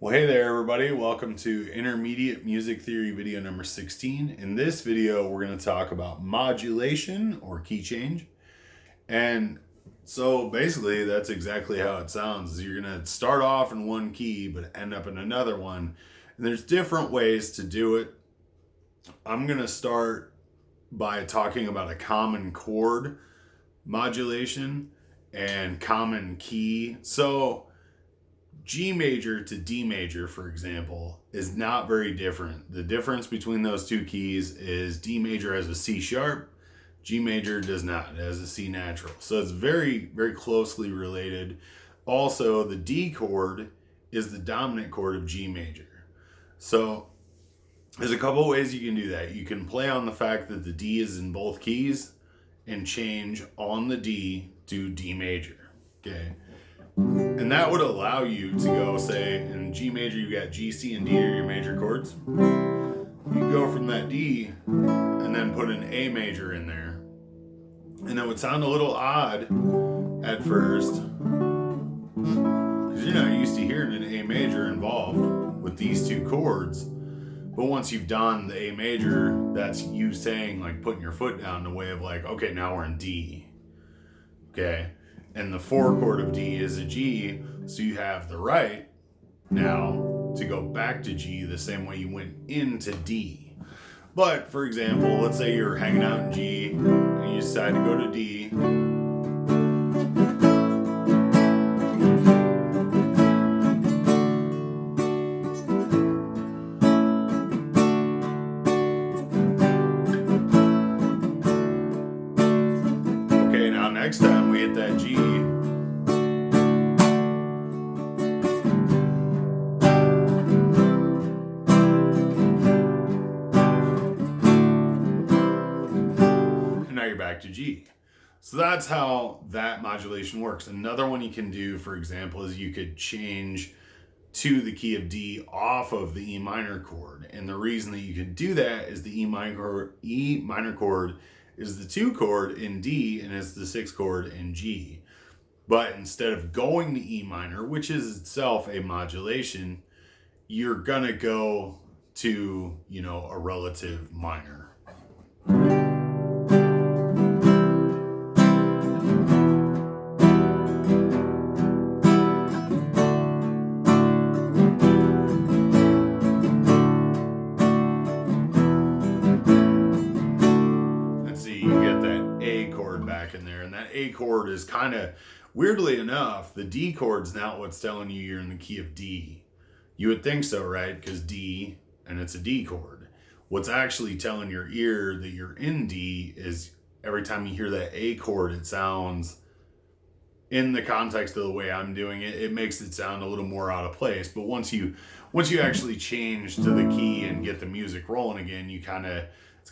Well, hey there, everybody. Welcome to Intermediate Music Theory video number 16. In this video, we're going to talk about modulation or key change. And so basically, that's exactly how it sounds. You're going to start off in one key, but end up in another one. And there's different ways to do it. I'm going to start by talking about a common chord modulation and common key. So G major to D major, for example, is not very different. The difference between those two keys is D major has a C sharp, G major does not. It has a C natural. So it's very, very closely related. Also, the D chord is the dominant chord of G major. So there's a couple ways you can do that. You can play on the fact that the D is in both keys and change on the D to D major. Okay. And that would allow you to go, say, in G major, you got G, C, and D are your major chords. You go from that D and then put an A major in there. And it would sound a little odd at first, because you're not used to hearing an A major involved with these two chords. But once you've done the A major, that's you saying, like, putting your foot down in a way of like, okay, now we're in D. Okay. And the 4 chord of D is a G, so you have the right now to go back to G the same way you went into D. But for example, let's say you're hanging out in G and you decide to go to D. Okay, now next time we hit that G, back to G. So that's how that modulation works. Another one you can do, for example, is you could change to the key of D off of the E minor chord. And the reason that you could do that is the E minor chord is the 2 chord in D and it's the 6 chord in G. But instead of going to E minor, which is itself a modulation, you're gonna go to, a relative minor. In there, and that A chord is kind of, weirdly enough, the D chord's not what's telling you you're in the key of D. You would think so, right? Because D, and it's a D chord. What's actually telling your ear that you're in D is every time you hear that A chord, it sounds, in the context of the way I'm doing it, it makes it sound a little more out of place. But once you actually change to the key and get the music rolling again, it's kind of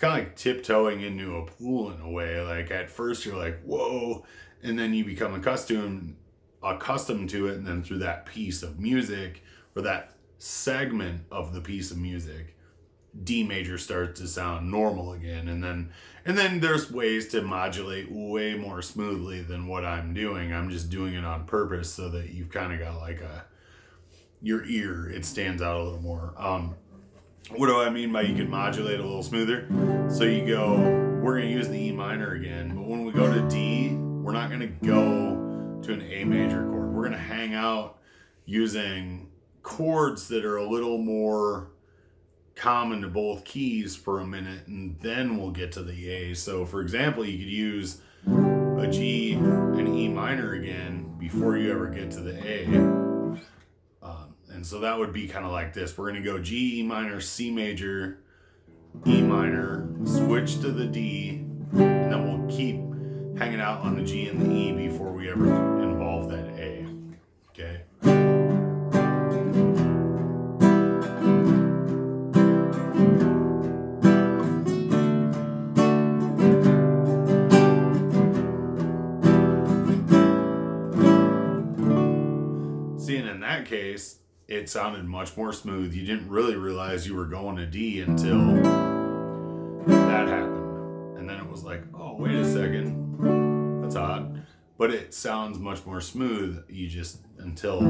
like tiptoeing into a pool in a way. Like at first you're like, whoa, and then you become accustomed to it, and then through that piece of music, or that segment of the piece of music, D major starts to sound normal again. And then there's ways to modulate way more smoothly than what I'm doing. I'm just doing it on purpose so that you've kind of got like your ear, it stands out a little more. What do I mean by you can modulate a little smoother? So you go, we're going to use the E minor again, but when we go to D, we're not going to go to an A major chord. We're going to hang out using chords that are a little more common to both keys for a minute, and then we'll get to the A. So for example, you could use a G and E minor again before you ever get to the A. And so that would be kind of like this. We're going to go G, E minor, C major, E minor, switch to the D, and then we'll keep hanging out on the G and the E before we ever involve that A. Okay? See, and in that case, it sounded much more smooth. You didn't really realize you were going to D until that happened. And then it was like, oh, wait a second. That's odd. But it sounds much more smooth. You just, until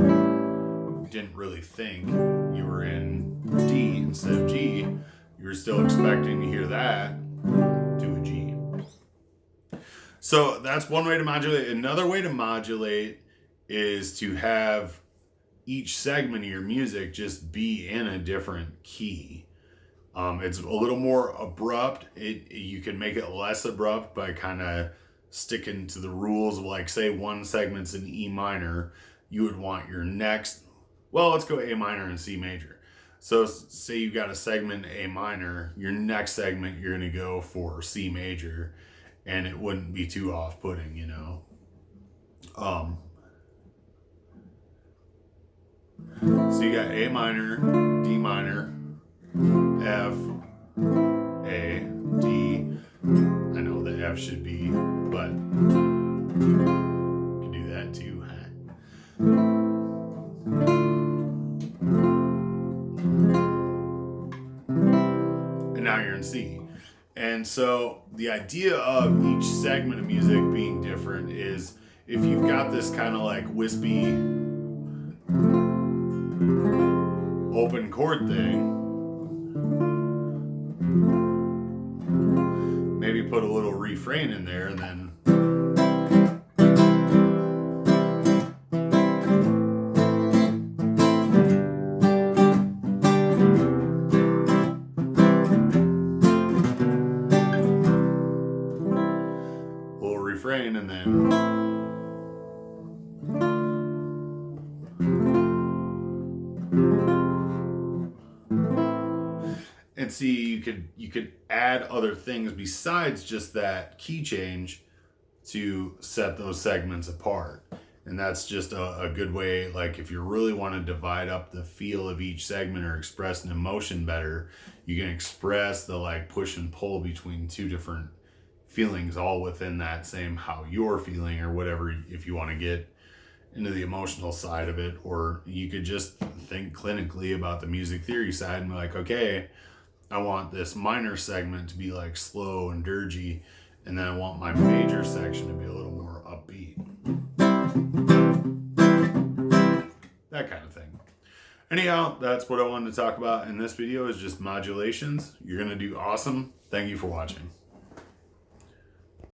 didn't really think you were in D instead of G, you were still expecting to hear that to a G. So that's one way to modulate. Another way to modulate is to have each segment of your music just be in a different key. It's a little more abrupt. You can make it less abrupt by kind of sticking to the rules of, like, say one segment's in E minor, you would want your next, well, let's go A minor and C major. So say you got a segment A minor, your next segment you're going to go for C major, and it wouldn't be too off-putting, you know. So you got A minor, D minor, F, A, D. I know the F should be, but you can do that too. And now you're in C. And so the idea of each segment of music being different is, if you've got this kind of like wispy open chord thing, maybe put a little refrain in there, and then a little refrain, and then and see, you could add other things besides just that key change to set those segments apart. And that's just a good way, like if you really want to divide up the feel of each segment or express an emotion better, you can express the like push and pull between two different feelings all within that same how you're feeling or whatever, if you want to get into the emotional side of it. Or you could just think clinically about the music theory side and be like, okay, I want this minor segment to be like slow and dirgy, and then I want my major section to be a little more upbeat. That kind of thing. Anyhow, that's what I wanted to talk about in this video, is just modulations. You're going to do awesome. Thank you for watching.